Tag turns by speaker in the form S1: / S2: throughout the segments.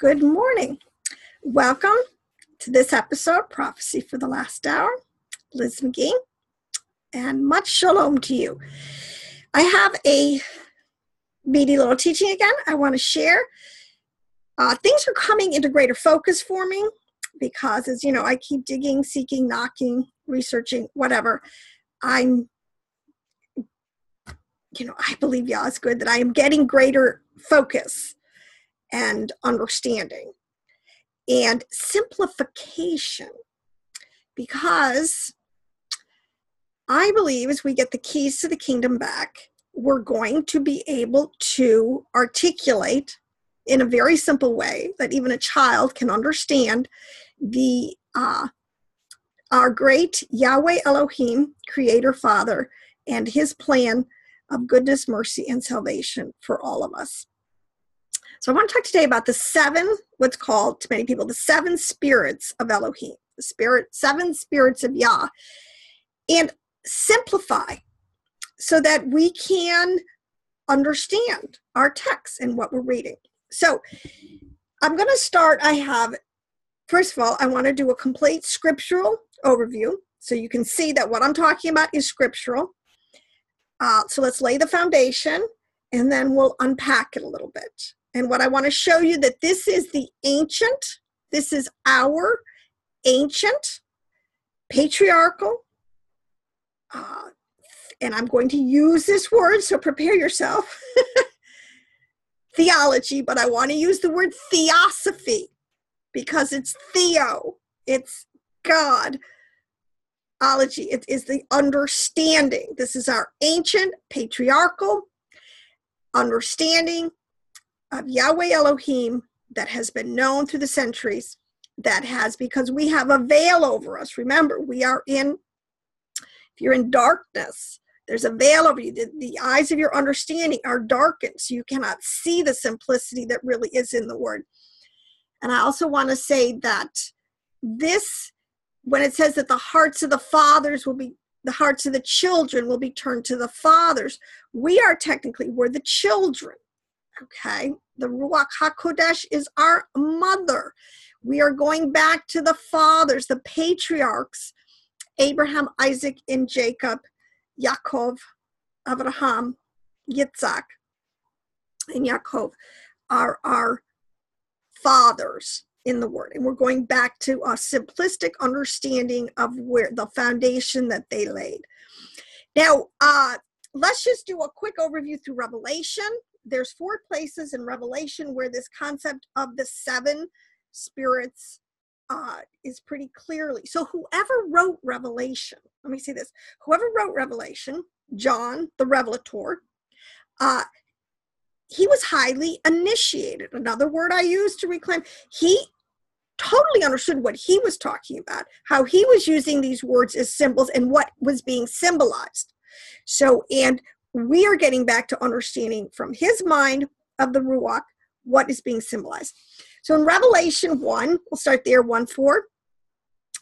S1: Good morning. Welcome to this episode, Prophecy for the Last Hour. Liz McGee, and much shalom to you. I have a meaty little teaching again I want to share. Things are coming into greater focus for me because, as you know, I keep digging, seeking, knocking, researching, whatever. I believe Yah is good, that I am getting greater focus and understanding and simplification, because I believe as we get the keys to the kingdom back, we're going to be able to articulate in a very simple way that even a child can understand the our great Yahweh Elohim, Creator Father, and His plan of goodness, mercy, and salvation for all of us. So I want to talk today about what's called to many people, the seven spirits of Elohim, seven spirits of Yah, and simplify so that we can understand our text and what we're reading. So I'm going to start. First of all, I want to do a complete scriptural overview so you can see that what I'm talking about is scriptural. So let's lay the foundation and then we'll unpack it a little bit. And what I want to show you that this is our ancient, patriarchal, and I'm going to use this word, so prepare yourself, theology, but I want to use the word theosophy because it's theo, it's God. Ology, it is the understanding. This is our ancient, patriarchal understanding of Yahweh Elohim that has been known through the centuries, because we have a veil over us. Remember, if you're in darkness, there's a veil over you. The eyes of your understanding are darkened, so you cannot see the simplicity that really is in the word. And I also want to say that when it says that the hearts of the children will be turned to the fathers, we're the children. Okay, the Ruach HaKodesh is our mother. We are going back to the fathers, the patriarchs, Abraham, Isaac, and Jacob, Yaakov, Abraham, Yitzhak, and Yaakov are our fathers in the word. And we're going back to a simplistic understanding of where the foundation that they laid. Now, let's just do a quick overview through Revelation. There's 4 places in Revelation where this concept of the 7 spirits is pretty clearly. So whoever wrote Revelation, let me say this, whoever wrote Revelation, John, the Revelator, he was highly initiated. Another word I use to reclaim, he totally understood what he was talking about, how he was using these words as symbols and what was being symbolized. So, and we are getting back to understanding from his mind of the Ruach what is being symbolized. So in Revelation 1, we'll start there, 1:4.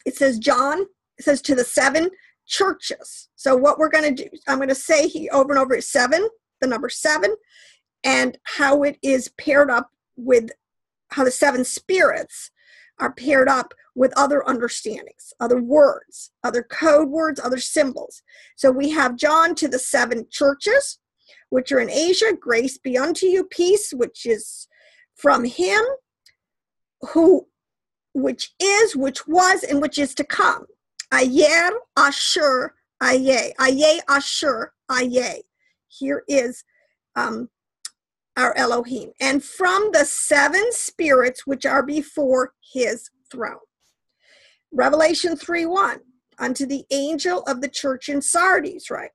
S1: It says to the 7 churches. So what we're going to do, I'm going to say over and over is 7, the number 7, and how it is paired up with how the 7 spirits are paired up with other understandings, other words, other code words, other symbols. So we have John to the 7 churches, which are in Asia, grace be unto you, peace, which is from him, which is, which was, and which is to come. Ayer, Asher, Aye. Aye, Asher, Aye. Here is our Elohim. And from the 7 spirits which are before his throne. Revelation 3:1, unto the angel of the church in Sardis, right?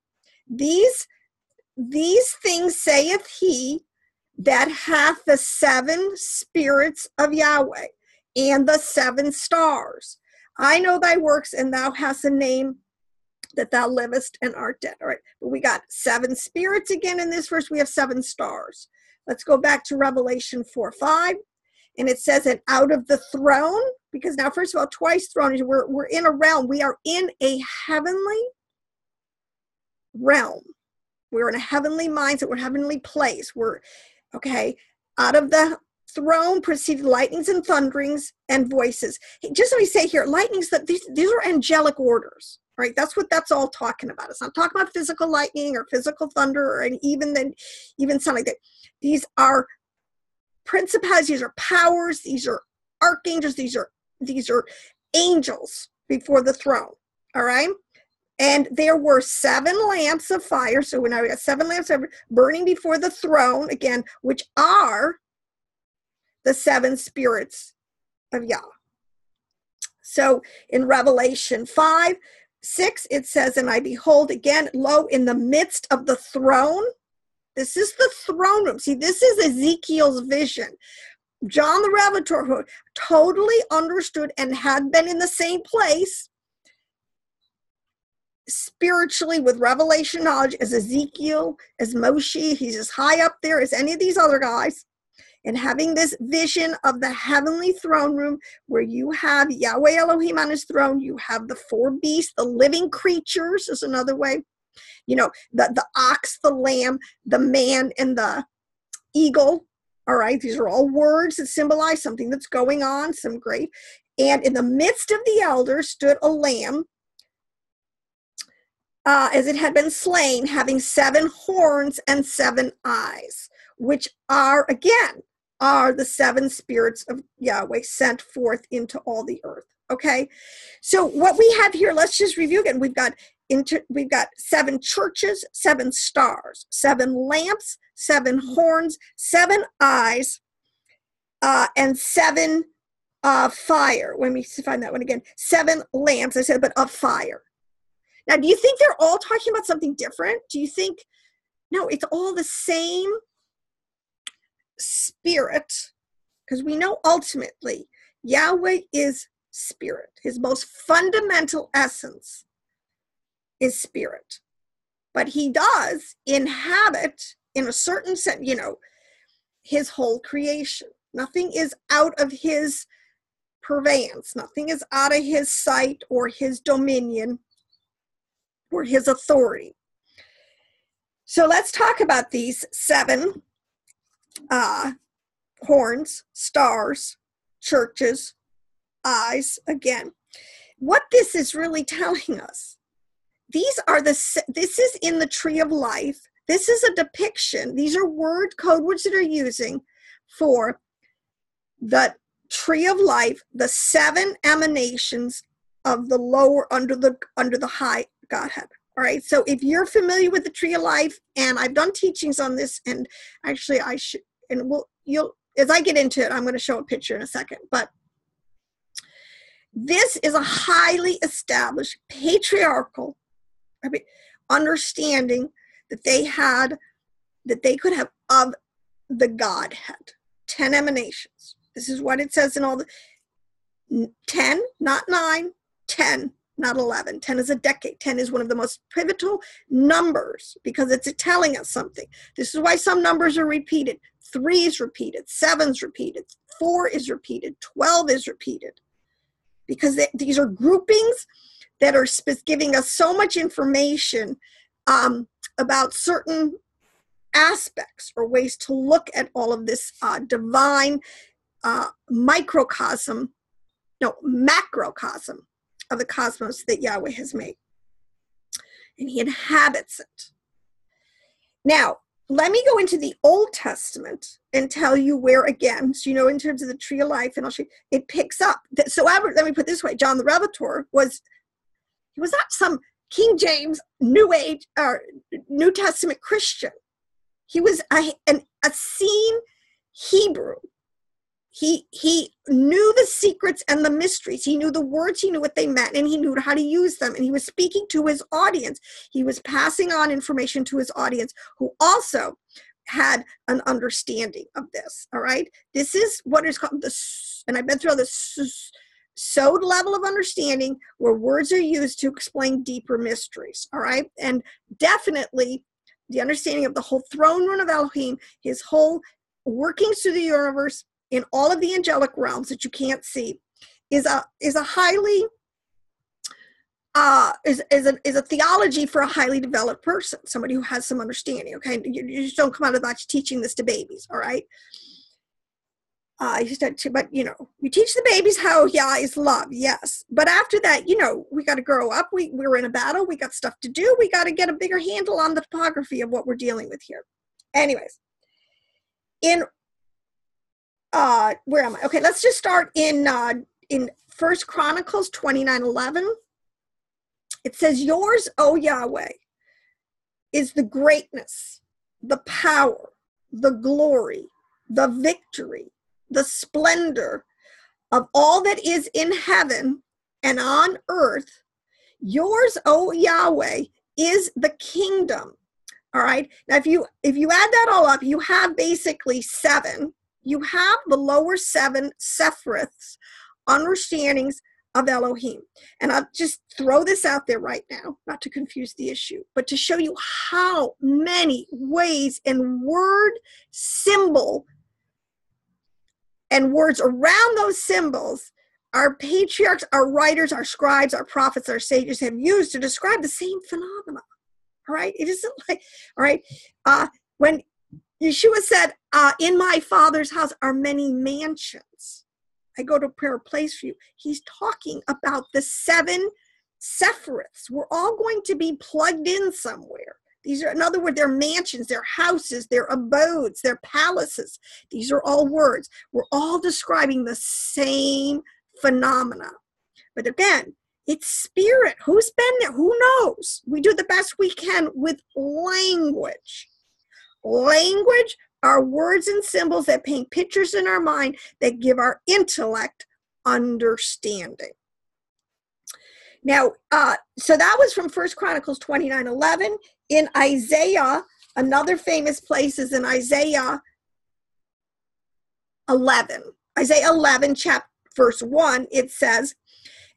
S1: These things saith he that hath the 7 spirits of Yahweh and the 7 stars. I know thy works, and thou hast a name that thou livest and art dead. All right, but we got 7 spirits again in this verse. We have 7 stars. Let's go back to Revelation 4:5. And it says, and out of the throne, because now, first of all, twice throne, we're in a realm. We are in a heavenly realm. We're in a heavenly mindset. We're in a heavenly place. Out of the throne proceeded lightnings and thunderings and voices. Just let me say here, lightnings, that these are angelic orders, right? That's what that's all talking about. It's not talking about physical lightning or physical thunder, or even something like that. These are principalities, these are powers, these are archangels, these are angels before the throne. All right. And there were 7 lamps of fire. So now we got 7 lamps burning before the throne, again, which are the 7 spirits of Yah. So in Revelation 5:6, it says, and I behold again, lo, in the midst of the throne. This is the throne room. See, this is Ezekiel's vision. John the Revelator, who totally understood and had been in the same place spiritually with revelation knowledge as Ezekiel, as Moshe. He's as high up there as any of these other guys. And having this vision of the heavenly throne room where you have Yahweh Elohim on his throne, you have the 4 beasts, the living creatures is another way. You know, the ox, the lamb, the man, and the eagle. All right, these are all words that symbolize something that's going on, some great. And in the midst of the elders stood a lamb, as it had been slain, having 7 horns and 7 eyes, which are the 7 spirits of Yahweh sent forth into all the earth. Okay, so what we have here, let's just review again. We've got 7 churches, 7 stars, 7 lamps, 7 horns, 7 eyes, and 7 fire. Let me find that one again. 7 lamps, I said, but of fire. Now, do you think they're all talking about something different? Do you think, no, it's all the same spirit? Because we know ultimately Yahweh is spirit. His most fundamental essence is spirit. But he does inhabit, in a certain sense, you know, his whole creation. Nothing is out of his purveyance. Nothing is out of his sight or his dominion or his authority. So let's talk about these 7 horns, stars, churches, eyes. Again, what this is really telling us, this is in the tree of life. This is a depiction. These are code words that are using for the tree of life, the 7 emanations of the lower under the high Godhead. All right. So if you're familiar with the tree of life, and I've done teachings on this, and actually I should, and as I get into it, I'm going to show a picture in a second, but this is a highly established patriarchal understanding that they could have of the Godhead. 10 emanations. This is what it says in all the 10, not 9, 10, not 11. 10 is a decade. 10 is one of the most pivotal numbers because it's telling us something. This is why some numbers are repeated. 3 is repeated. 7 is repeated. 4 is repeated. 12 is repeated. Because these are groupings that are giving us so much information about certain aspects or ways to look at all of this divine macrocosm of the cosmos that Yahweh has made. And he inhabits it. Now, let me go into the Old Testament and tell you where, again, so you know, in terms of the tree of life, and I'll show you, it picks up. So let me put it this way. John the Revelator was not some King James New Age or New Testament Christian. He was a seen Hebrew. He knew the secrets and the mysteries. He knew the words, he knew what they meant, and he knew how to use them. And he was speaking to his audience. He was passing on information to his audience who also had an understanding of this, all right? This is what is called and I've been through this sod level of understanding where words are used to explain deeper mysteries, all right? And definitely the understanding of the whole throne room of Elohim, his whole workings through the universe, in all of the angelic realms that you can't see, is a highly is a theology for a highly developed person, somebody who has some understanding. Okay, you just don't come out of that teaching this to babies. All right. But you teach the babies how Yah is love, yes. But after that, we got to grow up. We're in a battle. We got stuff to do. We got to get a bigger handle on the topography of what we're dealing with here. Anyways, where am I? Okay, let's just start in First Chronicles 29:11. It says, "Yours, O Yahweh, is the greatness, the power, the glory, the victory, the splendor of all that is in heaven and on earth. Yours, O Yahweh, is the kingdom." All right. Now, if you add that all up, you have basically 7. You have the lower 7 Sefiroths, understandings of Elohim. And I'll just throw this out there right now, not to confuse the issue, but to show you how many ways and word, symbol, and words around those symbols our patriarchs, our writers, our scribes, our prophets, our sages have used to describe the same phenomena. All right? It isn't like, all right, when Yeshua said, in my Father's house are many mansions, I go to prepare a place for you. He's talking about the 7 Sefiroths. We're all going to be plugged in somewhere. These are, in other words, they're mansions, they're houses, they're abodes, they're palaces. These are all words. We're all describing the same phenomena. But again, it's spirit. Who's been there? Who knows? We do the best we can with language. Language are words and symbols that paint pictures in our mind that give our intellect understanding. Now, so that was from First Chronicles 29:11. In Isaiah, another famous place is in Isaiah 11. Isaiah 11, verse 1, it says,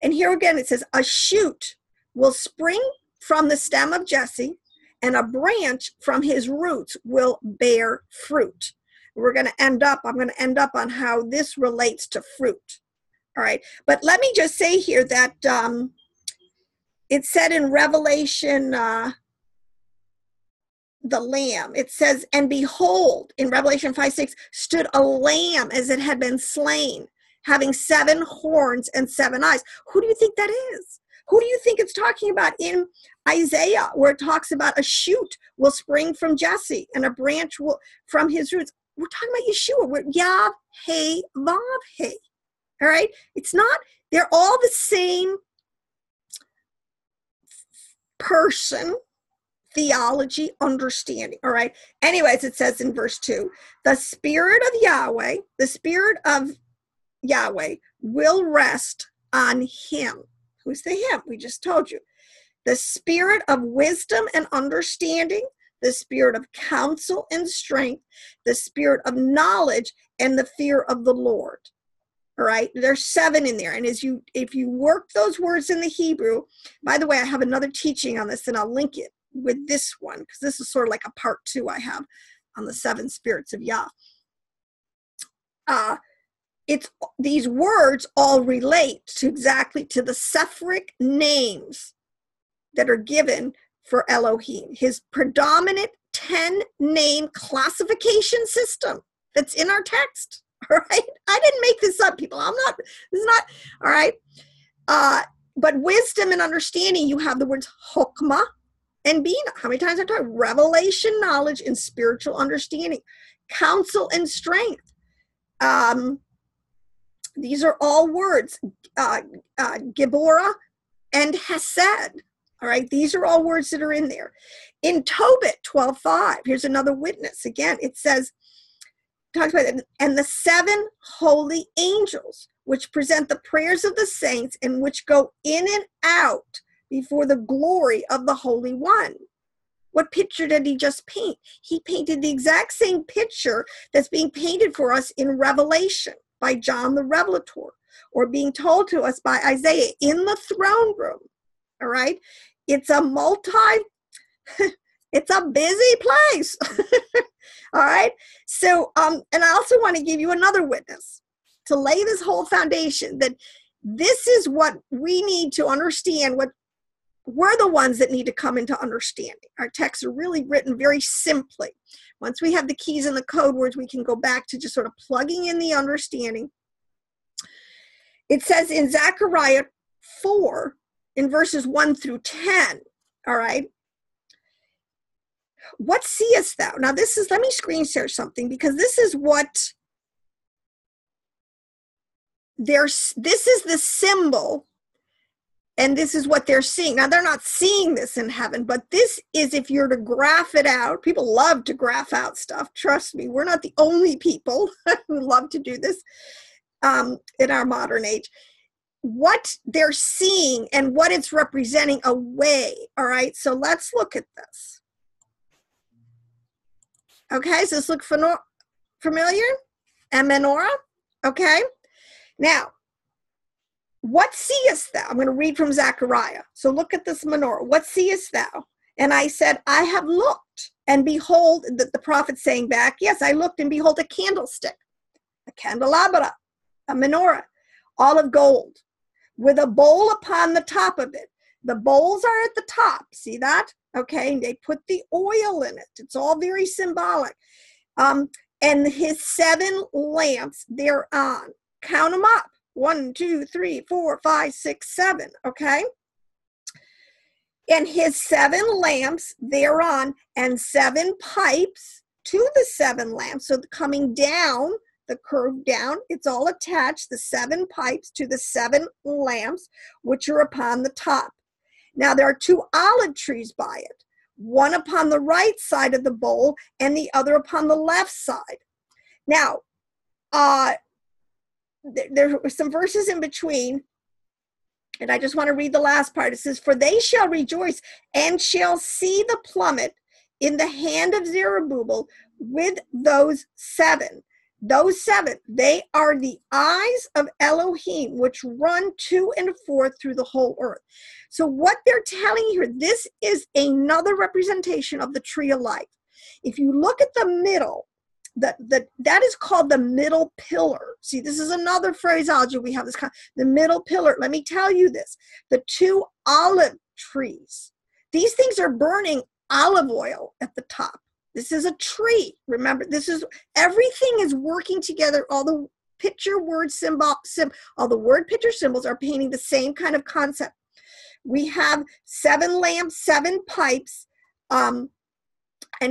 S1: and here again it says, a shoot will spring from the stem of Jesse, and a branch from his roots will bear fruit. I'm going to end up on how this relates to fruit. All right. But let me just say here that it said in Revelation, the lamb, it says, and behold, in Revelation 5:6, stood a lamb as it had been slain, having 7 horns and 7 eyes. Who do you think that is? Who do you think it's talking about in Isaiah, where it talks about a shoot will spring from Jesse and a branch will from his roots? We're talking about Yeshua. We're Yah-Heh, Vav-Heh. All right? It's not, they're all the same person, theology, understanding. All right? Anyways, it says in verse 2, the spirit of Yahweh, will rest on him. Who's the him? We just told you. The spirit of wisdom and understanding, the spirit of counsel and strength, the spirit of knowledge and the fear of the Lord. All right, there's 7 in there. And if you work those words in the Hebrew, by the way, I have another teaching on this, and I'll link it with this one, because this is sort of like a part 2 I have on the 7 spirits of Yah. These words all relate to exactly to the Sephiric names that are given for Elohim, his predominant 10-name classification system that's in our text. All right, I didn't make this up, people. This is not, all right. But wisdom and understanding, you have the words Chokmah and Bina. How many times I talk? Revelation, knowledge, and spiritual understanding. Counsel and strength. These are all words. Giborah and Hesed. All right, these are all words that are in there. In Tobit 12:5, here's another witness. Again, it says, talks about it, and the 7 holy angels, which present the prayers of the saints and which go in and out before the glory of the Holy One. What picture did he just paint? He painted the exact same picture that's being painted for us in Revelation by John the Revelator, or being told to us by Isaiah in the throne room. All right, it's a busy place. All right, so and I also want to give you another witness to lay this whole foundation that this is what we need to understand, what we're the ones that need to come into understanding. Our texts are really written very simply. Once we have the keys and the code words, we can go back to just sort of plugging in the understanding. It says in Zechariah 4, in verses 1 through 10, all right? What seest thou? Now this is, let me screen share something, because this is what this is the symbol, and this is what they're seeing. Now they're not seeing this in heaven, but this is, if you're to graph it out, people love to graph out stuff. Trust me, we're not the only people who love to do this in our modern age. What they're seeing and what it's representing away, all right? So let's look at this. Okay, so this look familiar? And Menorah, okay? Now, what seest thou? I'm going to read from Zechariah. So look at this menorah. What seest thou? And I said, I have looked, and behold, the prophet saying back, yes, I looked, and behold, a candlestick, a candelabra, a menorah, all of gold, with a bowl upon the top of it. The bowls are at the top. See that? Okay, and they put the oil in it. It's all very symbolic. And his 7 lamps thereon. Count them up. 1, 2, 3, 4, 5, 6, 7. Okay? And his 7 lamps thereon, and 7 pipes to the 7 lamps. So coming down, the curve down, it's all attached, the 7 pipes to the 7 lamps, which are upon the top. Now there are 2 olive trees by it, one upon the right side of the bowl and the other upon the left side. Now, there were some verses in between, and I just want to read the last part. It says, for they shall rejoice and shall see the plummet in the hand of Zerubbabel with those 7. Those 7, they are the eyes of Elohim, which run to and forth through the whole earth. So what they're telling you here, this is another representation of the tree of life. If you look at the middle, that is called the middle pillar. See, this is another phraseology we have, this kind of, the middle pillar. Let me tell you this. The 2 olive trees, these things are burning olive oil at the top. This is a tree. Remember, this is, everything is working together. All the picture word all the word picture symbols are painting the same kind of concept. We have 7 lamps, 7 pipes, and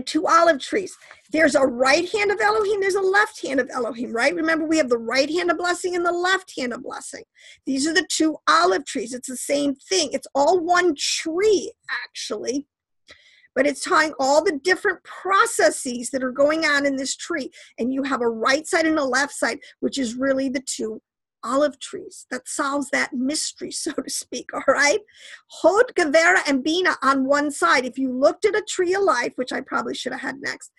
S1: 2 olive trees. There's a right hand of Elohim. There's a left hand of Elohim, right? Remember, we have the right hand of blessing and the left hand of blessing. These are the 2 olive trees. It's the same thing. It's all one tree, actually. But it's tying all the different processes that are going on in this tree. And you have a right side and a left side, which is really the 2 olive trees. That solves that mystery, so to speak, all right? Hod, Gevera, and Bina on one side. If you looked at a tree of life, which I probably should have had next,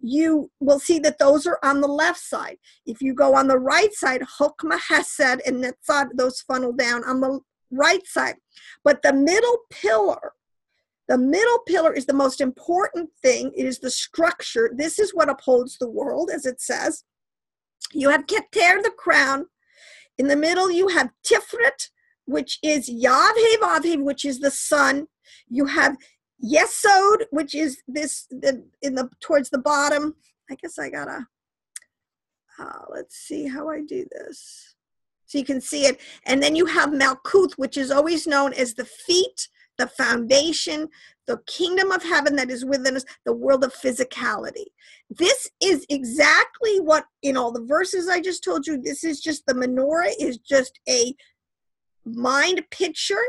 S1: you will see that those are on the left side. If you go on the right side, Chokmah, Hesed, and Netzad, those funnel down on the right side. But the middle pillar is the most important thing. It is the structure. This is what upholds the world, as it says. You have Keter, the crown. In the middle, you have Tiferet, which is Yahweh, which is the sun. You have Yesod, which is this towards the bottom. I guess I gotta, let's see how I do this. So you can see it. And then you have Malkuth, which is always known as the feet, the foundation, the kingdom of heaven that is within us, the world of physicality. This is exactly what, in all the verses I just told you, this is just, the menorah is just a mind picture.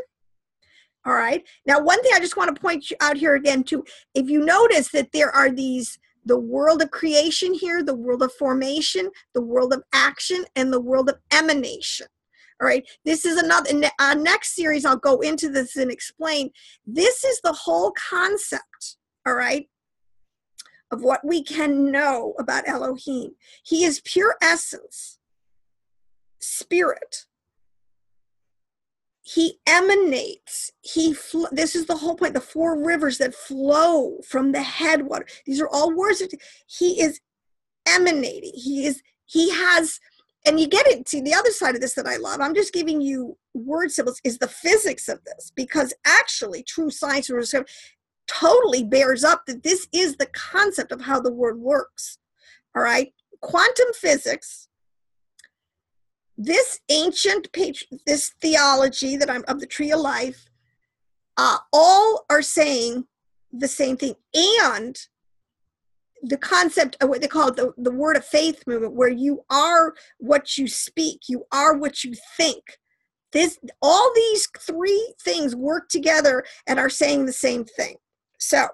S1: All right. Now, one thing I just want to point out here again, too, if you notice that there are these, the world of creation here, the world of formation, the world of action, and the world of emanation. All right, this is another, in our next series, I'll go into this and explain. This is the whole concept, all right, of what we can know about Elohim. He is pure essence, spirit. He emanates. This is the whole point, the 4 rivers that flow from the headwater. These are all words. He is emanating. He has and you get it. See, the other side of this that I love, I'm just giving you word symbols, is the physics of this, because actually true science totally bears up that this is the concept of how the word works. All right. Quantum physics, this ancient, this theology that I'm of the tree of life, all are saying the same thing. And the concept of what they call the word of faith movement, where you are what you speak, you are what you think. All these three things work together and are saying the same thing. So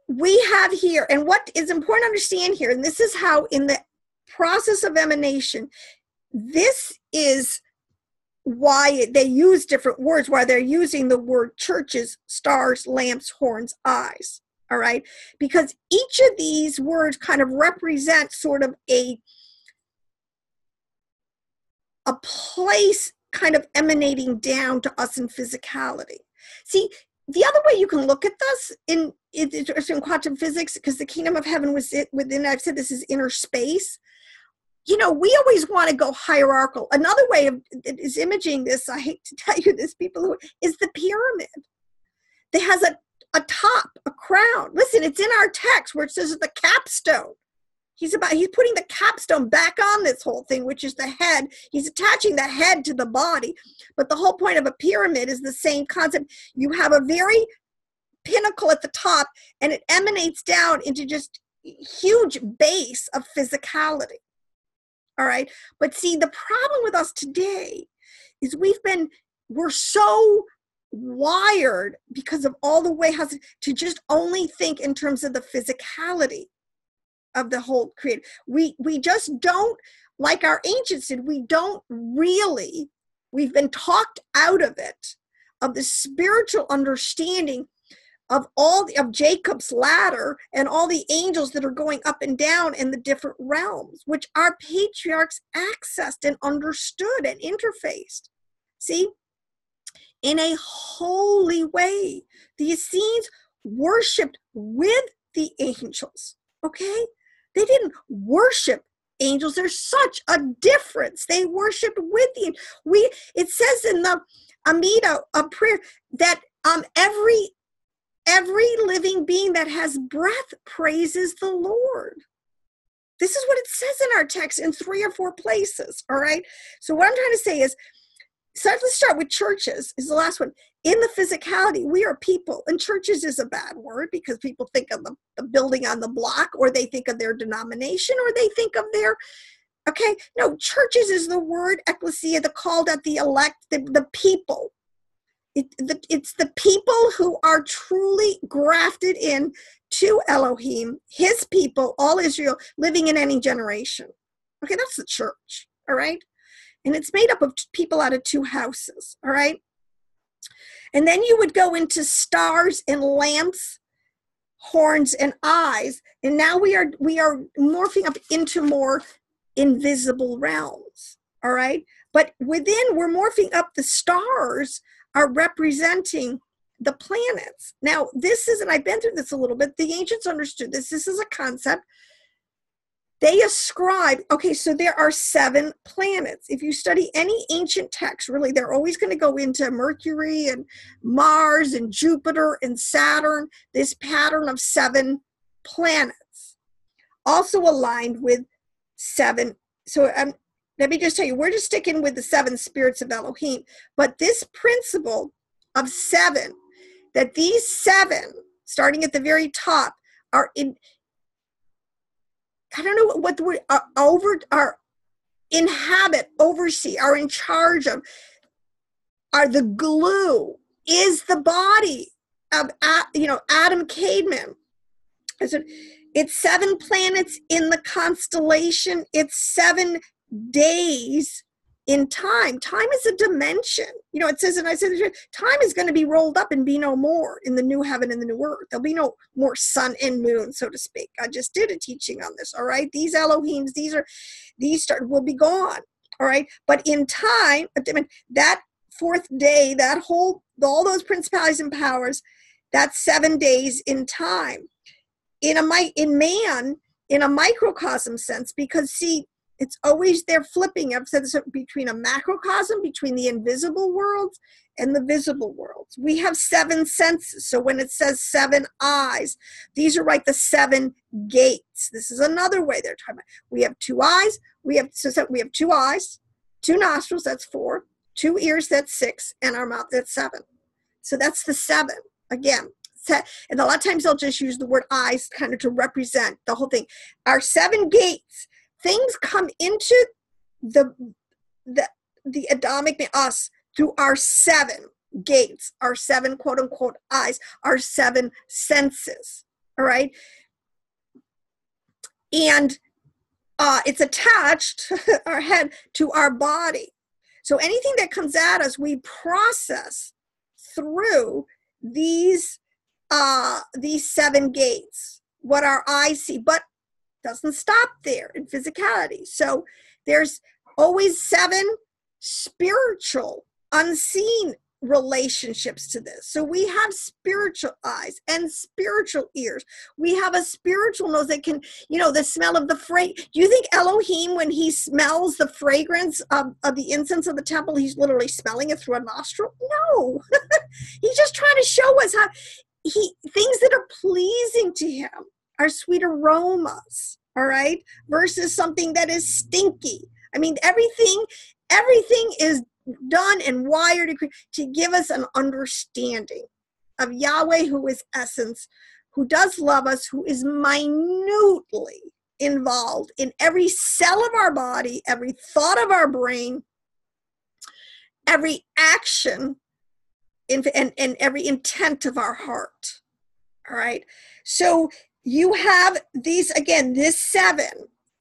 S1: we have here, and what is important to understand here, and this is how in the process of emanation, this is why they use different words, why they're using the word churches, stars, lamps, horns, eyes. All right, because each of these words kind of represent sort of a place kind of emanating down to us in physicality. See, the other way you can look at this in quantum physics, because the kingdom of heaven was within, I've said this is inner space. You know, we always want to go hierarchical. Another way of is imaging this, I hate to tell you this, is the pyramid. That has a top, a crown. Listen, it's in our text where it says the capstone. He's putting the capstone back on this whole thing, which is the head. He's attaching the head to the body. But the whole point of a pyramid is the same concept. You have a very pinnacle at the top, and it emanates down into just huge base of physicality. All right. But see, the problem with us today is we're so wired because of all the way to just only think in terms of the physicality of the whole created. We just don't, like our ancients did, we've been talked out of it, of the spiritual understanding of of Jacob's ladder and all the angels that are going up and down in the different realms, which our patriarchs accessed and understood and interfaced. See? In a holy way. The Essenes worshipped with the angels, okay? They didn't worship angels. There's such a difference. They worshipped with the angels. It says in the Amida, a prayer, that every living being that has breath praises the Lord. This is what it says in our text in 3 or 4 places, all right? So what I'm trying to say is, so let's start with churches, is the last one. In the physicality, we are people. And churches is a bad word because people think of the building on the block, or they think of their denomination, or they think of their, okay? No, churches is the word ecclesia, the called out, the elect, the people. It's the people who are truly grafted in to Elohim, his people, all Israel, living in any generation. Okay, that's the church, all right? And it's made up of people out of 2 houses, all right? And then you would go into stars and lamps, horns and eyes. And now we are morphing up into more invisible realms, all right? But within, we're morphing up, the stars are representing the planets. Now, this is, and I've been through this a little bit, the ancients understood this. This is a concept. They ascribe, okay, so there are 7 planets. If you study any ancient text, really, they're always going to go into Mercury and Mars and Jupiter and Saturn, this pattern of 7 planets, also aligned with 7. So let me just tell you, we're just sticking with the 7 spirits of Elohim. But this principle of 7, that these 7, starting at the very top, are in, I don't know what the word, are inhabit, oversee, are in charge of, are the glue, is the body of, Adam Cademan. It's 7 planets in the constellation. It's 7 days in time. Time is a dimension. It says in Isaiah, time is going to be rolled up and be no more in the new heaven and the new earth. There'll be no more sun and moon, so to speak. I just did a teaching on this, all right? These Elohims, will be gone, all right? But in time, that 4th day, all those principalities and powers, that's 7 days in time. In man, in a microcosm sense, because see, it's always they're flipping. I've said this between a macrocosm, between the invisible worlds and the visible worlds. We have 7 senses. So when it says 7 eyes, these are like the 7 gates. This is another way they're talking about. We have 2 eyes. We have 2 eyes, 2 nostrils, that's 4, 2 ears, that's 6, and our mouth, that's 7. So that's the 7. Again, and a lot of times they'll just use the word eyes kind of to represent the whole thing. Our 7 gates, things come into the Adamic, us, through our 7 gates, our 7 quote unquote eyes, our 7 senses. All right. And it's attached, our head, to our body. So anything that comes at us, we process through these 7 gates, what our eyes see, but doesn't stop there in physicality. So there's always 7 spiritual, unseen relationships to this. So we have spiritual eyes and spiritual ears. We have a spiritual nose that can, the smell of the fragrance. Do you think Elohim, when he smells the fragrance of the incense of the temple, he's literally smelling it through a nostril? No. He's just trying to show us how things that are pleasing to him are sweet aromas, all right, versus something that is stinky. I mean, everything is done and wired to give us an understanding of Yahweh, who is essence, who does love us, who is minutely involved in every cell of our body, every thought of our brain, every action, and every intent of our heart. All right. So you have these, again, this 7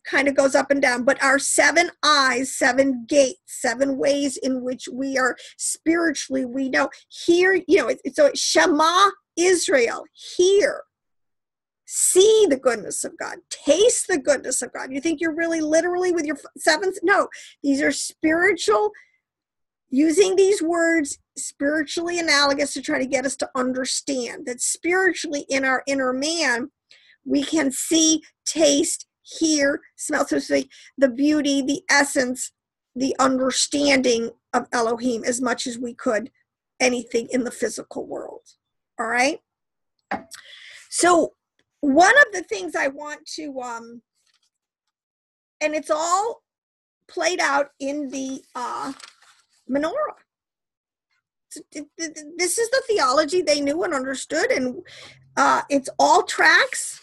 S1: kind of goes up and down, but our 7 eyes, 7 gates, 7 ways in which we are spiritually, we know, hear, so Shema Israel, hear, see the goodness of God, taste the goodness of God. You think you're really literally with your 7s? No, these are spiritual, using these words spiritually analogous to try to get us to understand that spiritually in our inner man, we can see, taste, hear, smell, so to speak, the beauty, the essence, the understanding of Elohim as much as we could anything in the physical world. All right. So one of the things I want to, and it's all played out in the Menorah. This is the theology they knew and understood, and it's all tracks.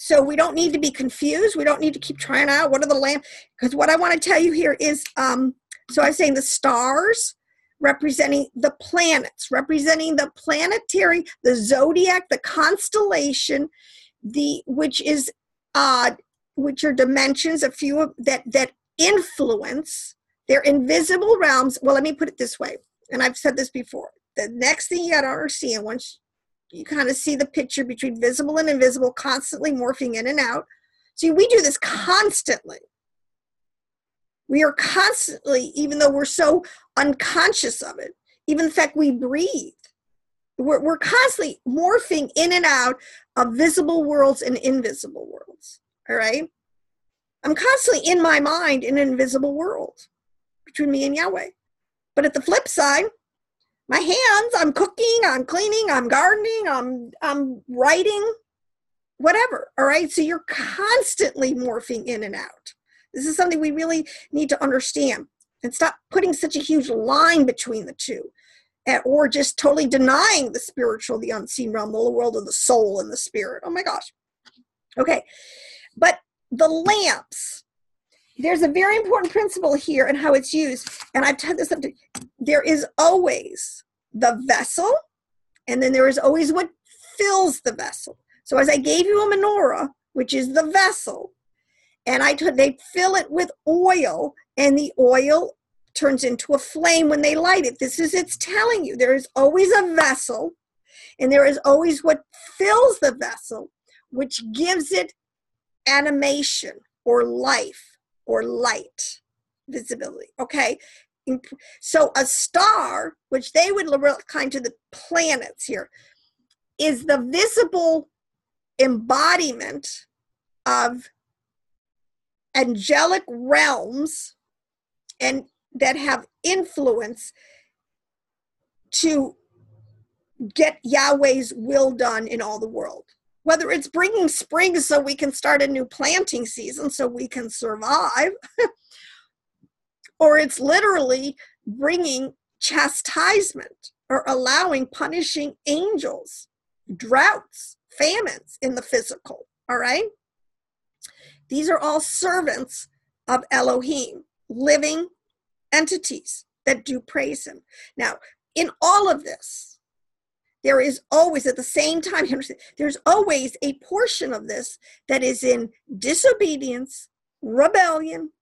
S1: So we don't need to be confused. We don't need to keep trying out what are the lamp, because what I want to tell you here is, so I'm saying the stars representing the planets, representing the planetary, the zodiac, the constellation, which are dimensions, a few of that influence. They're invisible realms. Well, let me put it this way, and I've said this before. The next thing you got to understand, once you kind of see the picture between visible and invisible constantly morphing in and out. See, we do this constantly. We are constantly, even though we're so unconscious of it, even the fact we breathe, we're constantly morphing in and out of visible worlds and invisible worlds. All right? I'm constantly in my mind in an invisible world between me and Yahweh. But at the flip side, my hands, I'm cooking, I'm cleaning, I'm gardening, I'm writing, whatever, all right? So you're constantly morphing in and out. This is something we really need to understand and stop putting such a huge line between the two, or just totally denying the spiritual, the unseen realm, the world of the soul and the spirit. Oh my gosh. Okay, but the lamps, there's a very important principle here and how it's used. And I've told this up to, there is always the vessel, and then there is always what fills the vessel. So as I gave you a menorah, which is the vessel, and they fill it with oil, and the oil turns into a flame when they light it. It's telling you there is always a vessel, and there is always what fills the vessel, which gives it animation or life or light, visibility, okay? So a star, which they would kind to the planets here, is the visible embodiment of angelic realms and that have influence to get Yahweh's will done in all the world. Whether it's bringing spring so we can start a new planting season so we can survive, or it's literally bringing chastisement or allowing punishing angels, droughts, famines in the physical, all right? These are all servants of Elohim, living entities that do praise him. Now, in all of this, there is always, at the same time, there's always a portion of this that is in disobedience, rebellion,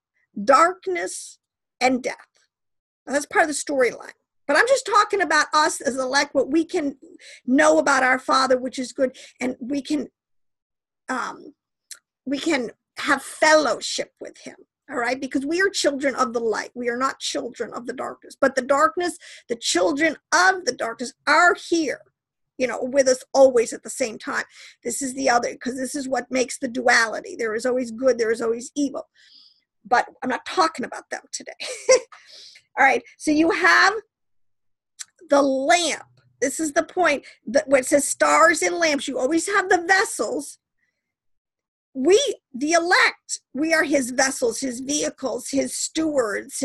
S1: darkness, and death. Now, that's part of the storyline. But I'm just talking about us as elect, what we can know about our Father, which is good, and we can have fellowship with him. All right, because we are children of the light. We are not children of the darkness. But the darkness, the children of the darkness are here, with us always at the same time. This is the other, because this is what makes the duality. There is always good, there is always evil. But I'm not talking about them today. All right, so you have the lamp. This is the point, that where it says stars and lamps. You always have the vessels. We, the elect, we are his vessels, his vehicles, his stewards,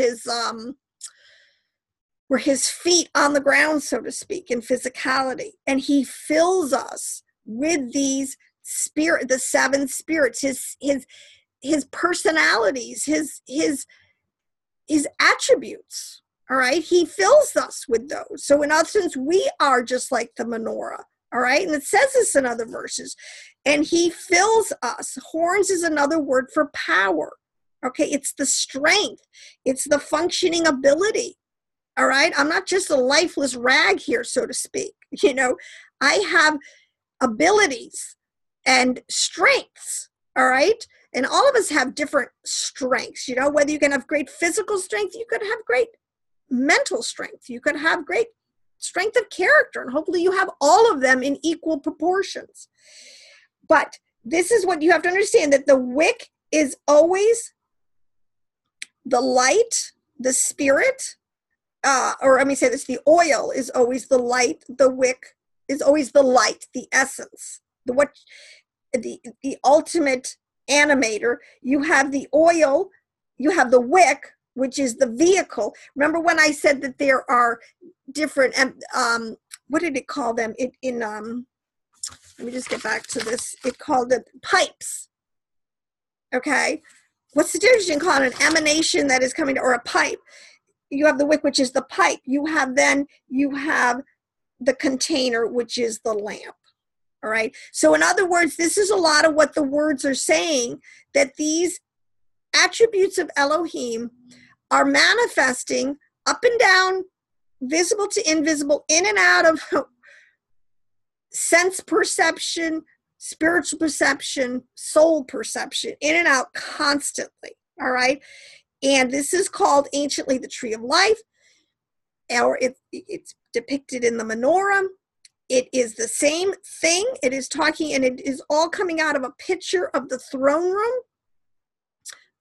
S1: we're his feet on the ground, so to speak, in physicality. And he fills us with these the seven spirits, his personalities, his attributes. All right. He fills us with those. So in essence, we are just like the menorah. All right. And it says this in other verses. And he fills us. Horns is another word for power. Okay. It's the strength. It's the functioning ability. All right. I'm not just a lifeless rag here, so to speak. I have abilities and strengths. All right. And all of us have different strengths. Whether you can have great physical strength, you could have great mental strength. You could have great strength of character. And hopefully you have all of them in equal proportions. But this is what you have to understand, that the wick is always the light, the spirit, or let me say this, the oil is always the light, the wick is always the light, the essence, the ultimate animator. You have the oil, you have the wick, which is the vehicle. Remember when I said that there are different, what did it call them? Let me just get back to this. It called it pipes. Okay. What's the difference between calling an emanation that is coming, or a pipe? You have the wick, which is the pipe. You have the container, which is the lamp. All right. So in other words, this is a lot of what the words are saying, that these attributes of Elohim are manifesting up and down, visible to invisible, in and out of sense perception, spiritual perception, soul perception, in and out constantly. All right. And this is called anciently the tree of life, or it's depicted in the menorah. It is the same thing. It is talking, and it is all coming out of a picture of the throne room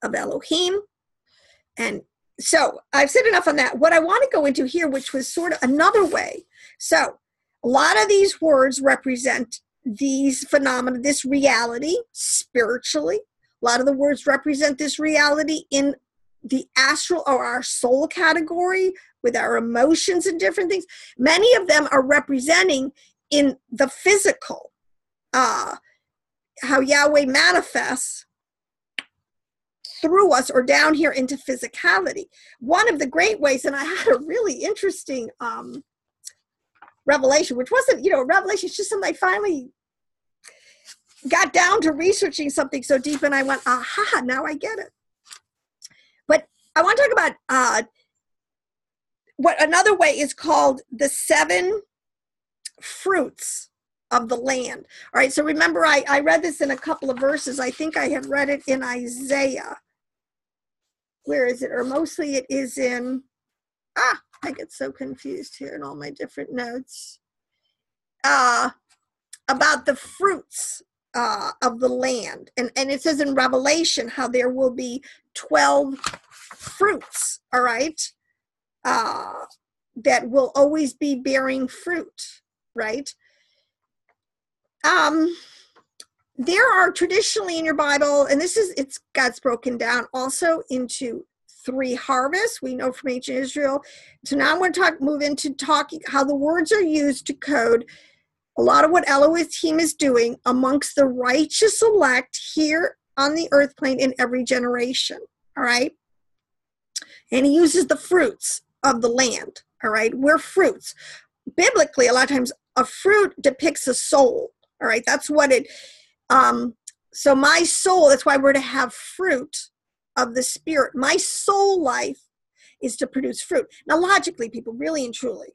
S1: of Elohim. And so I've said enough on that. What I want to go into here, which was sort of another way. So a lot of these words represent these phenomena, this reality spiritually. A lot of the words represent this reality in the astral or our soul category, with our emotions and different things. Many of them are representing in the physical, how Yahweh manifests through us or down here into physicality. One of the great ways, and I had a really interesting revelation, which wasn't, a revelation, it's just something I finally got down to researching something so deep, and I went, aha, now I get it. But I want to talk about what another way is called the 7 fruits of the land. All right, so remember, I read this in a couple of verses. I think I have read it in Isaiah. Where is it? Or mostly it is in, I get so confused here in all my different notes. About the fruits of the land. And it says in Revelation how there will be 12 fruits, all right, that will always be bearing fruit, right? There are traditionally in your Bible, and God's broken down also into 3 harvests. We know from ancient Israel. So now I'm going to move into talking how the words are used to code a lot of what Elohim is doing amongst the righteous elect here on the earth plane in every generation, all right? And he uses the fruits of the land, all right? We're fruits. Biblically, a lot of times, a fruit depicts a soul, all right? That's what it, so my soul, that's why we're to have fruit of the Spirit. My soul life is to produce fruit. Now, logically, people, really and truly,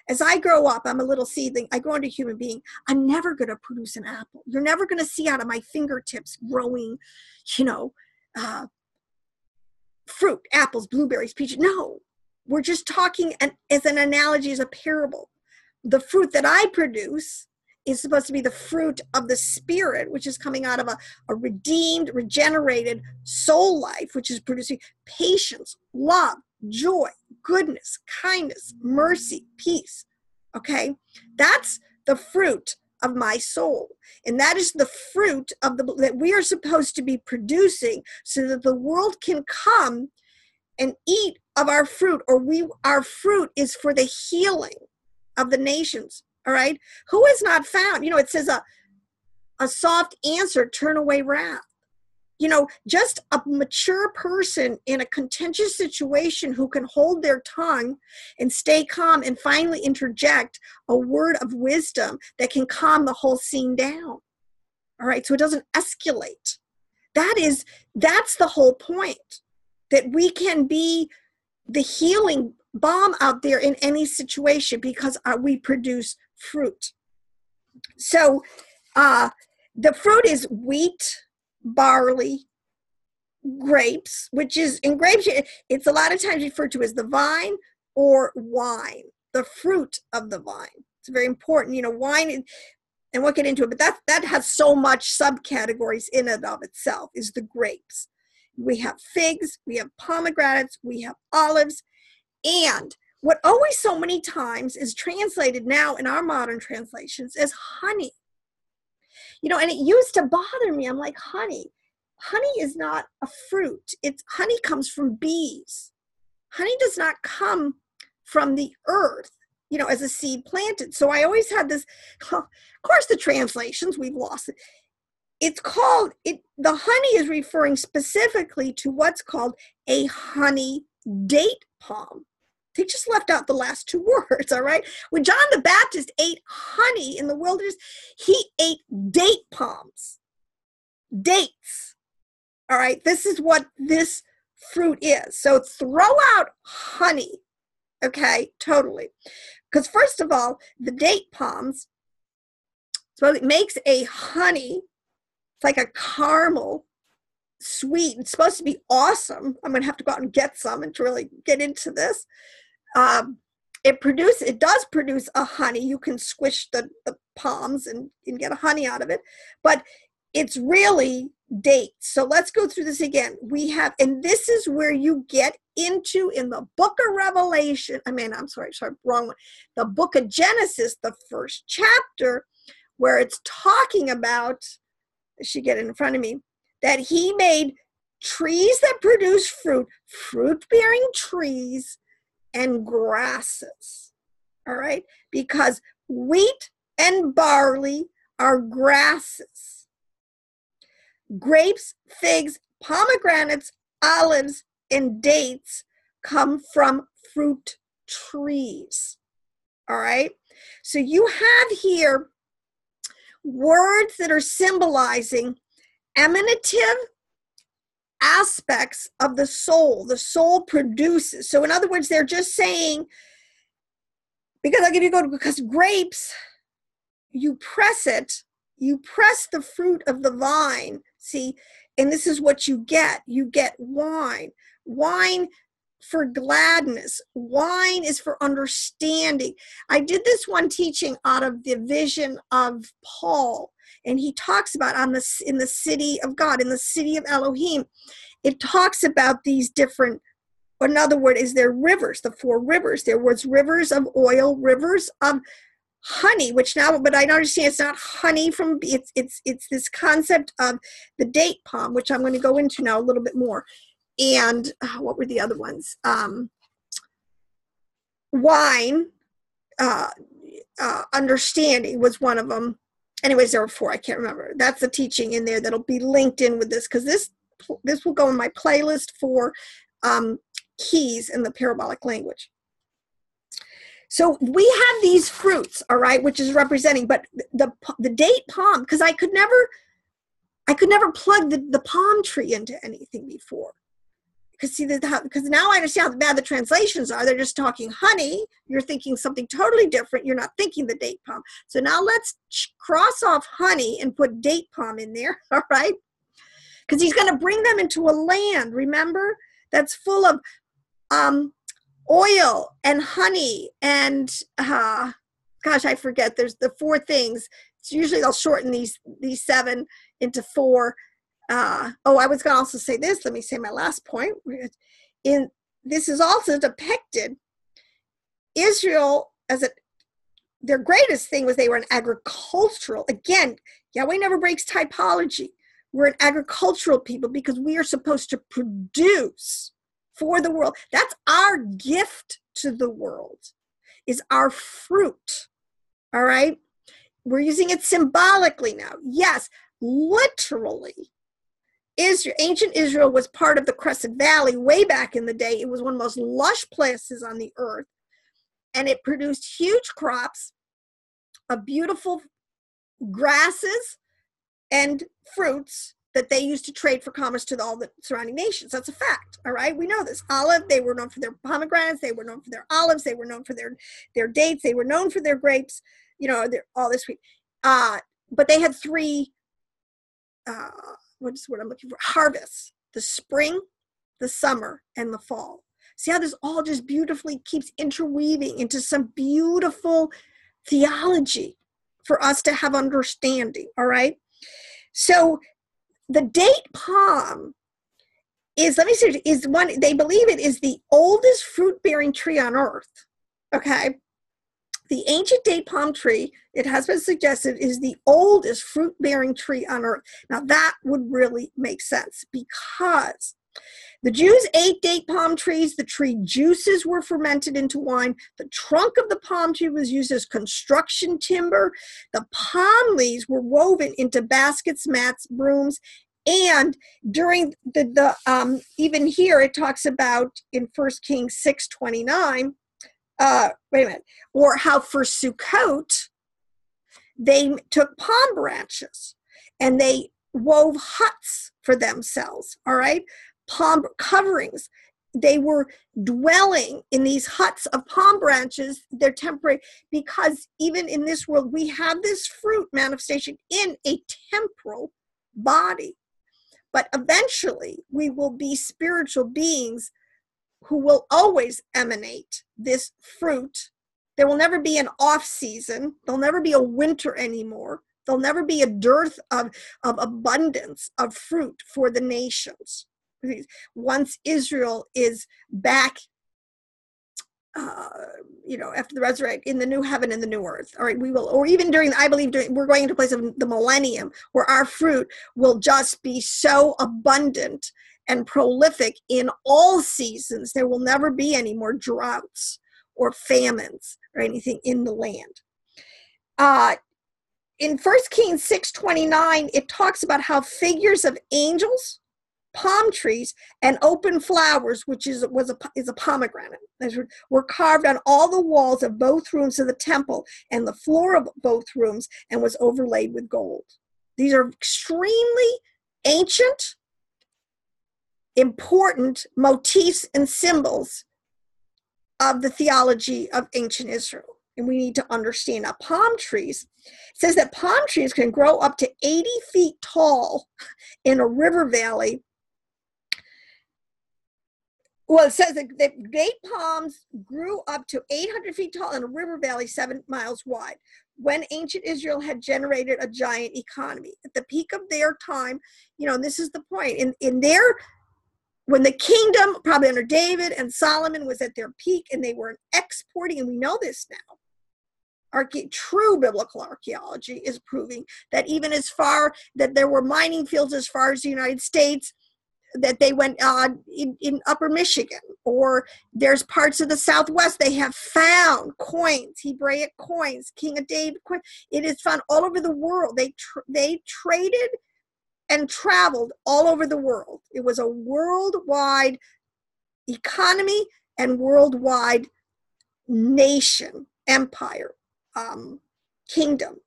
S1: as I grow up, I'm a little seedling, I grow into a human being, I'm never going to produce an apple. You're never going to see out of my fingertips growing, fruit, apples, blueberries, peaches. No, we're just talking as an analogy, as a parable. The fruit that I produce is supposed to be the fruit of the Spirit, which is coming out of a redeemed, regenerated soul life, which is producing patience, love, joy, goodness, kindness, mercy, peace. Okay? That's the fruit of my soul. And that is the fruit of that we are supposed to be producing so that the world can come and eat of our fruit, or our fruit is for the healing of the nations. All right? Who is not found? It says a soft answer, turn away wrath. Just a mature person in a contentious situation who can hold their tongue and stay calm and finally interject a word of wisdom that can calm the whole scene down. All right, so it doesn't escalate. That's the whole point, that we can be the healing balm out there in any situation because we produce fruit. So the fruit is wheat, barley, grapes, which is, in grapes, it's a lot of times referred to as the vine or wine, the fruit of the vine. It's very important, wine, and we'll get into it, but that has so much subcategories in and of itself, is the grapes. We have figs, we have pomegranates, we have olives, and what always so many times is translated now in our modern translations as honey. And it used to bother me. I'm like, honey is not a fruit. Honey comes from bees. Honey does not come from the earth, as a seed planted. So I always had this, of course, the translations, we've lost it. The honey is referring specifically to what's called a honey date palm. They just left out the last 2 words, all right? When John the Baptist ate honey in the wilderness, he ate date palms, dates, all right? This is what this fruit is. So throw out honey, okay, totally. Because first of all, the date palms, so it makes a honey, it's like a caramel, sweet. It's supposed to be awesome. I'm going to have to go out and get some and to really get into this. It does produce a honey. You can squish the palms and get a honey out of it, but it's really dates. So let's go through this again. And this is where you get into in the book of Revelation. Wrong one. The book of Genesis, the first chapter, where it's talking about, I should get it in front of me, that he made trees that produce fruit-bearing trees and grasses, all right? Because wheat and barley are grasses. Grapes, figs, pomegranates, olives, and dates come from fruit trees, all right? So you have here words that are symbolizing emanative aspects of the soul. The soul produces. So in other words, they're just saying, because grapes, you press the fruit of the vine, see, and this is what you get. You get wine. Wine for gladness. Wine is for understanding. I did this one teaching out of the vision of Paul, and he talks about in the city of God, in the city of Elohim. It talks about these different, another word is there rivers, the 4 rivers. There was rivers of oil, rivers of honey, which now, but I understand it's not honey from, it's this concept of the date palm, which I'm going to go into now a little bit more. And what were the other ones? Wine, understanding was one of them. Anyways, there were 4. I can't remember. That's the teaching in there that'll be linked in with this, because this will go in my playlist for keys in the parabolic language. So we have these fruits, all right, which is representing, but the date palm, because I could never plug the palm tree into anything before. Because now I understand how bad the translations are. They're just talking honey. You're thinking something totally different. You're not thinking the date palm. So now let's cross off honey and put date palm in there, all right? Because he's going to bring them into a land, remember, that's full of oil and honey and, gosh, I forget. There's the 4 things. It's usually they'll shorten these 7 into 4. I was going to also say this. Let me say my last point. This is also depicted Israel as their greatest thing was they were an agricultural. Again, Yahweh never breaks typology. We're an agricultural people because we are supposed to produce for the world. That's our gift to the world, is our fruit. All right? We're using it symbolically now. Yes, literally. Ancient Israel was part of the Crescent Valley way back in the day. It was one of the most lush places on the earth, and it produced huge crops of beautiful grasses and fruits that they used to trade for commerce to all the surrounding nations. That's a fact, all right? We know this. They were known for their pomegranates. They were known for their olives. They were known for their dates. They were known for their grapes, all this sweet. But they had 3... what's the word I'm looking for? Harvests: the spring, the summer, and the fall. See how this all just beautifully keeps interweaving into some beautiful theology for us to have understanding, all right? So the date palm is, they believe it is the oldest fruit-bearing tree on earth, okay? The ancient date palm tree, it has been suggested, is the oldest fruit-bearing tree on earth. Now, that would really make sense because the Jews ate date palm trees. The tree juices were fermented into wine. The trunk of the palm tree was used as construction timber. The palm leaves were woven into baskets, mats, brooms. And during even here, it talks about in 1 Kings 6:29, or how for Sukkot, they took palm branches and they wove huts for themselves, all right? Palm coverings. They were dwelling in these huts of palm branches. They're temporary because even in this world, we have this fruit manifestation in a temporal body. But eventually, we will be spiritual beings who will always emanate this fruit. There will never be an off season. There'll never be a winter anymore. There'll never be a dearth of abundance of fruit for the nations. Once Israel is back, after the resurrection, in the new heaven and the new earth, all right, we will, or even we're going into a place of the millennium where our fruit will just be so abundant and prolific in all seasons. There will never be any more droughts or famines or anything in the land. In 1 Kings 6:29, it talks about how figures of angels, palm trees, and open flowers, which is a pomegranate, were carved on all the walls of both rooms of the temple and the floor of both rooms, and was overlaid with gold. These are extremely ancient, important motifs and symbols of the theology of ancient Israel. And we need to understand now palm trees. It says that palm trees can grow up to 80 feet tall in a river valley Well, it says that the date palms grew up to 800 feet tall in a river valley 7 miles wide when ancient Israel had generated a giant economy. At the peak of their time, and this is the point, when the kingdom, probably under David and Solomon, was at their peak and they were exporting, and we know this now, true biblical archaeology is proving that even as far that there were mining fields as far as the United States, that they went in upper Michigan, or there's parts of the Southwest, they have found coins, Hebraic coins, King of David coins. It is found all over the world. They traded and traveled all over the world. It was a worldwide economy and worldwide nation, empire, kingdom.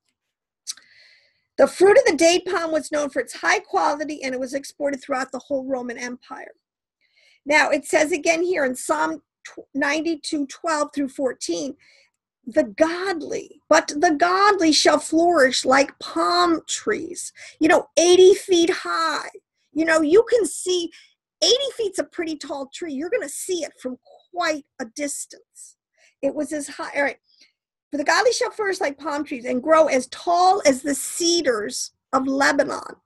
S1: The fruit of the date palm was known for its high quality, and it was exported throughout the whole Roman Empire. Now, it says again here in Psalm 92:12 through 14, the godly shall flourish like palm trees, 80 feet high. You can see 80 feet's a pretty tall tree. You're going to see it from quite a distance. It was as high. All right. For the godly shall flourish like palm trees and grow as tall as the cedars of Lebanon.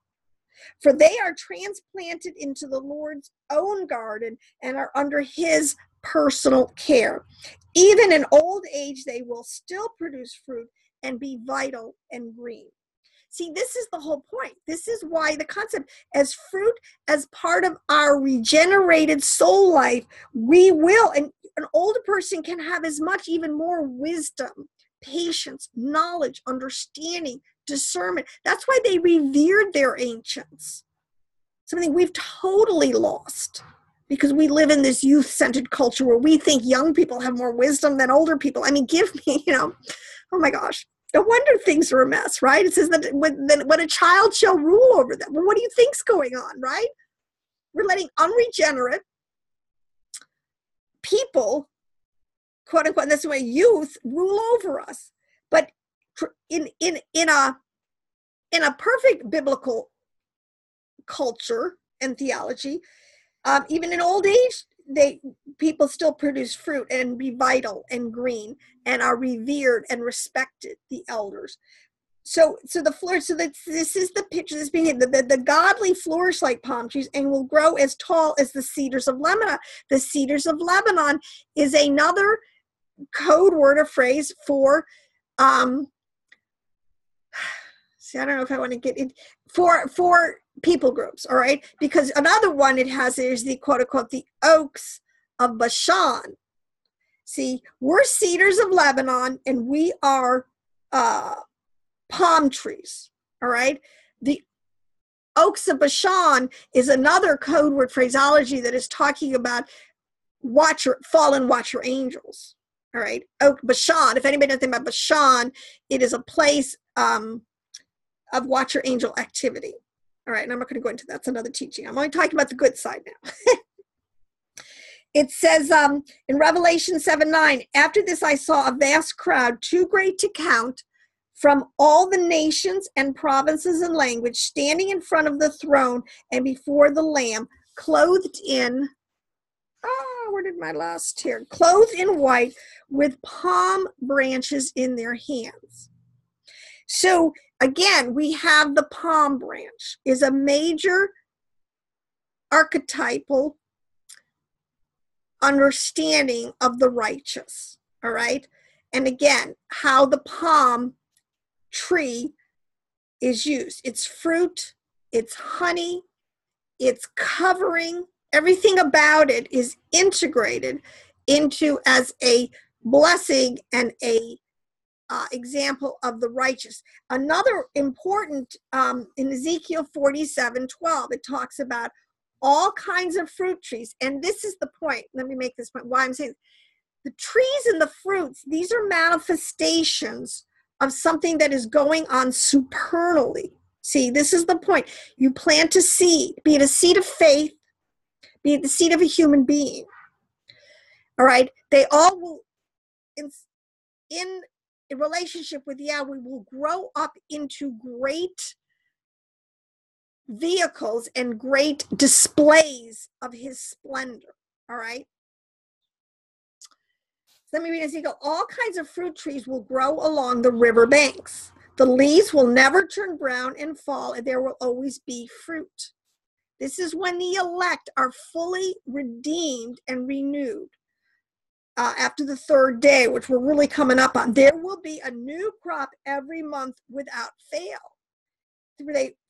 S1: For they are transplanted into the Lord's own garden and are under his personal care. Even in old age, they will still produce fruit and be vital and green. See, this is the whole point. This is why the concept as fruit, as part of our regenerated soul life, we will, and an older person can have as much, even more wisdom, patience, knowledge, understanding, discernment. That's why they revered their ancients. Something we've totally lost because we live in this youth-centered culture where we think young people have more wisdom than older people. I mean, give me, oh my gosh. No wonder things are a mess, right? It says that when a child shall rule over them. Well, what do you think's going on, right? We're letting unregenerate people, quote unquote, that's the way youth rule over us. But in a perfect biblical culture and theology, even in old age, people still produce fruit and be vital and green and are revered and respected, the elders. So the flourish. So this is the picture that's being the godly flourish like palm trees and will grow as tall as the cedars of Lebanon. The cedars of Lebanon is another code word or phrase for see, I don't know if I want to get it for people groups, all right? Because another one it has is the quote unquote the oaks of Bashan. See, we're cedars of Lebanon and we are palm trees, all right? The oaks of Bashan is another code word phraseology that is talking about fallen watcher angels, all right? Oak Bashan, if anybody knows anything about Bashan, it is a place of watcher angel activity. All right, and I'm not going to go into that. That's another teaching. I'm only talking about the good side now. It says in Revelation 7:9, after this I saw a vast crowd, too great to count, from all the nations and provinces and language, standing in front of the throne and before the Lamb, clothed in, where did my last here? Clothed in white with palm branches in their hands. So again, we have the palm branch is a major archetypal understanding of the righteous, all right? And again, how the palm tree is used. It's fruit, it's honey, it's covering, everything about it is integrated into as a blessing and a example of the righteous. Another important, in Ezekiel 47:12, it talks about all kinds of fruit trees. And this is the point. Let me make this point. Why I'm saying the trees and the fruits, these are manifestations of something that is going on supernally. See, this is the point. You plant a seed, be it a seed of faith, be it the seed of a human being. All right. They all will, in a relationship with Yahweh, will grow up into great vehicles and great displays of his splendor. All right. Let me read Ezekiel. All kinds of fruit trees will grow along the river banks. The leaves will never turn brown and fall, and there will always be fruit. This is when the elect are fully redeemed and renewed. After the third day, which we're really coming up on, there will be a new crop every month without fail.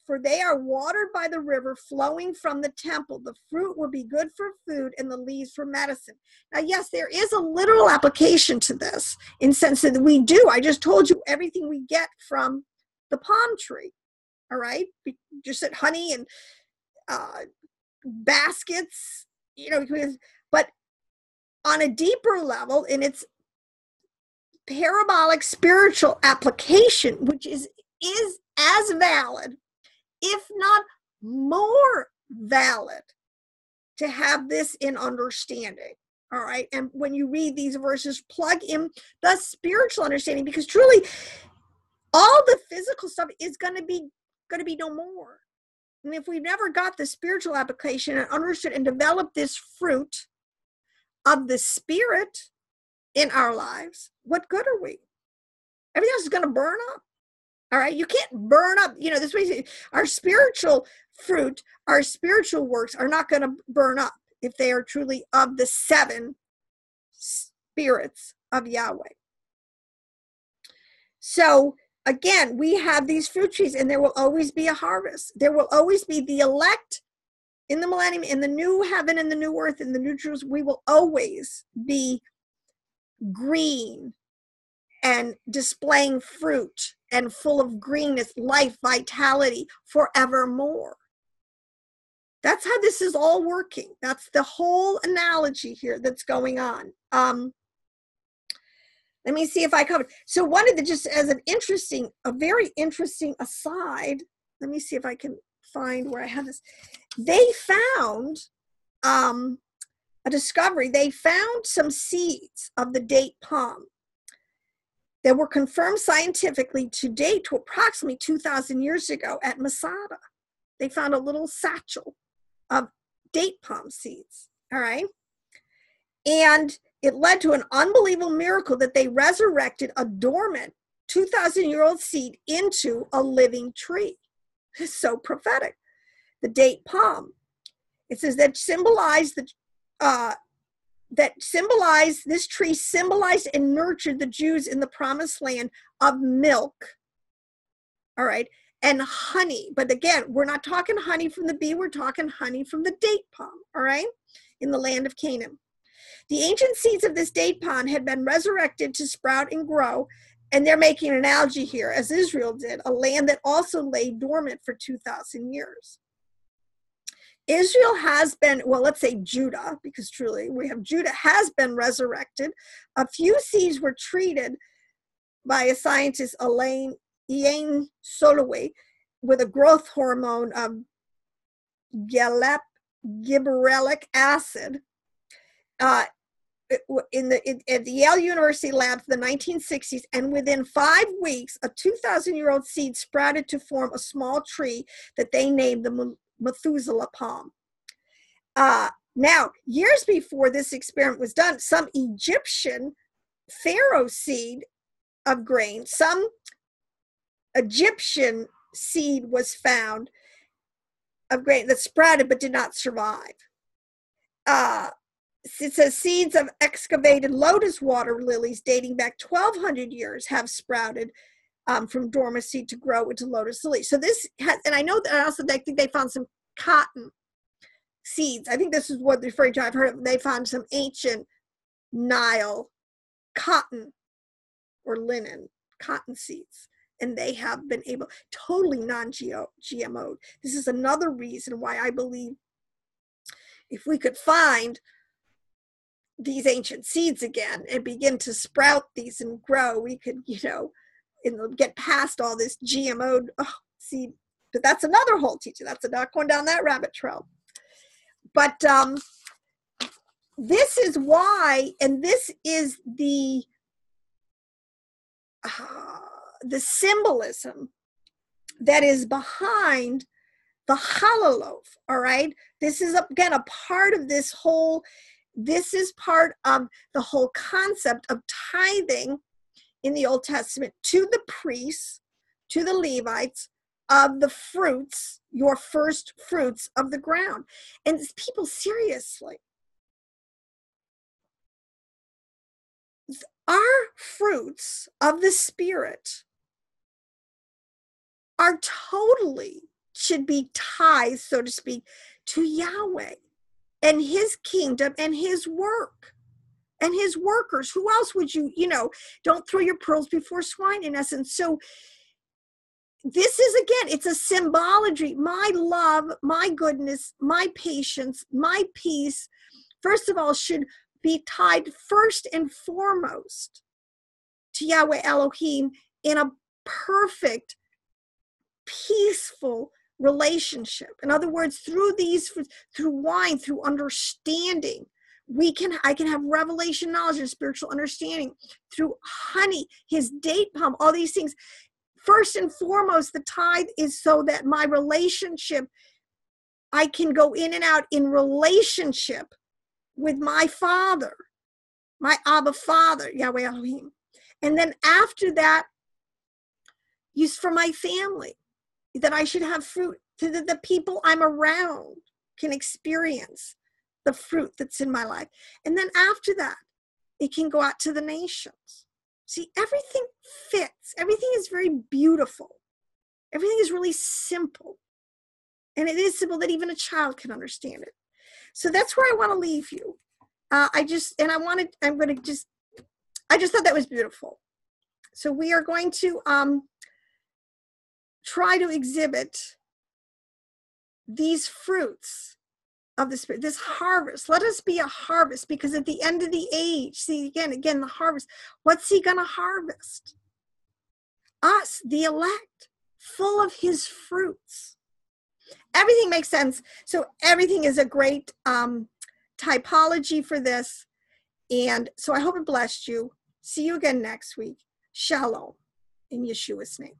S1: For they are watered by the river flowing from the temple. The fruit will be good for food and the leaves for medicine. Now, yes, there is a literal application to this in the sense that we do. I just told you everything we get from the palm tree. All right. Just at honey and baskets, but on a deeper level, in its parabolic spiritual application, which is as valid, if not more valid, to have this in understanding. All right. And when you read these verses, plug in the spiritual understanding, because truly all the physical stuff is going to be no more. And if we never got the spiritual application and understood and developed this fruit of the Spirit in our lives, what good are we? Everything else is going to burn up. All right. You can't burn up, this way. Our spiritual fruit, our spiritual works are not going to burn up if they are truly of the 7 spirits of Yahweh. So again, we have these fruit trees, and there will always be a harvest. There will always be the elect in the millennium, in the new heaven and the new earth, in the new Jerusalem. We will always be green and displaying fruit and full of greenness, life, vitality forevermore. That's how this is all working. That's the whole analogy here that's going on. Let me see if I covered. So wanted to just as a very interesting aside, let me see if I can find where I have this. They found a discovery. They found some seeds of the date palm that were confirmed scientifically to date to approximately 2,000 years ago at Masada. They found a little satchel of date palm seeds, all right? And it led to an unbelievable miracle that they resurrected a dormant 2,000-year-old seed into a living tree. It's so prophetic. The date palm. It says that this tree symbolized and nurtured the Jews in the promised land of milk. All right. And honey. But again, we're not talking honey from the bee. We're talking honey from the date palm. All right. In the land of Canaan. The ancient seeds of this date palm had been resurrected to sprout and grow. And they're making an analogy here, as Israel did, a land that also lay dormant for 2,000 years. Israel has been, well, let's say Judah, because truly we have Judah has been resurrected. A few seeds were treated by a scientist, Ian Soloway, with a growth hormone of gibberellic acid at the Yale University labs in the 1960s, and within 5 weeks, a 2,000-year-old seed sprouted to form a small tree that they named the Methuselah palm. Now, years before this experiment was done, some Egyptian pharaoh seed of grain, some Egyptian seed was found of grain that sprouted but did not survive. It says seeds of excavated lotus water lilies dating back 1,200 years have sprouted from dormancy to grow into lotus lilies. So this has, and I know that also I think they found some cotton seeds. I think this is what they're referring to. I've heard of, they found some ancient Nile cotton or linen cotton seeds, and they have been able, totally non-GMO'd. This is another reason why I believe if we could find these ancient seeds again and begin to sprout these and grow, we could, get past all this GMO seed. But that's another whole teaching. That's not going down that rabbit trail. But this is why, and this is the symbolism that is behind the challah loaf, all right? This is, again, a part of this whole This is part of the whole concept of tithing in the Old Testament to the priests, to the Levites, of the fruits, your first fruits of the ground. And people, seriously, our fruits of the Spirit are totally, should be tithes, so to speak, to Yahweh and his kingdom and his work and his workers. Who else would you, don't throw your pearls before swine, in essence. So this is, again, it's a symbology. My love, my goodness, my patience, my peace, first of all, should be tied first and foremost to Yahweh Elohim in a perfect, peaceful relationship. In other words, through wine, through understanding, I can have revelation knowledge and spiritual understanding. Through honey, his date palm, all these things. First and foremost, the tithe is so that my relationship, I can go in and out in relationship with my Father, my Abba Father, Yahweh Elohim. And then after that, use for my family, that I should have fruit, so that the people I'm around can experience the fruit that's in my life. And then after that, it can go out to the nations. See, everything fits. Everything is very beautiful. Everything is really simple. And it is simple that even a child can understand it. So that's where I want to leave you. I just thought that was beautiful. So we are going to try to exhibit these fruits of the Spirit, this harvest. Let us be a harvest, because at the end of the age, see, again, the harvest, what's he going to harvest? Us, the elect, full of his fruits. Everything makes sense. So everything is a great typology for this. And so I hope it blessed you. See you again next week. Shalom in Yeshua's name.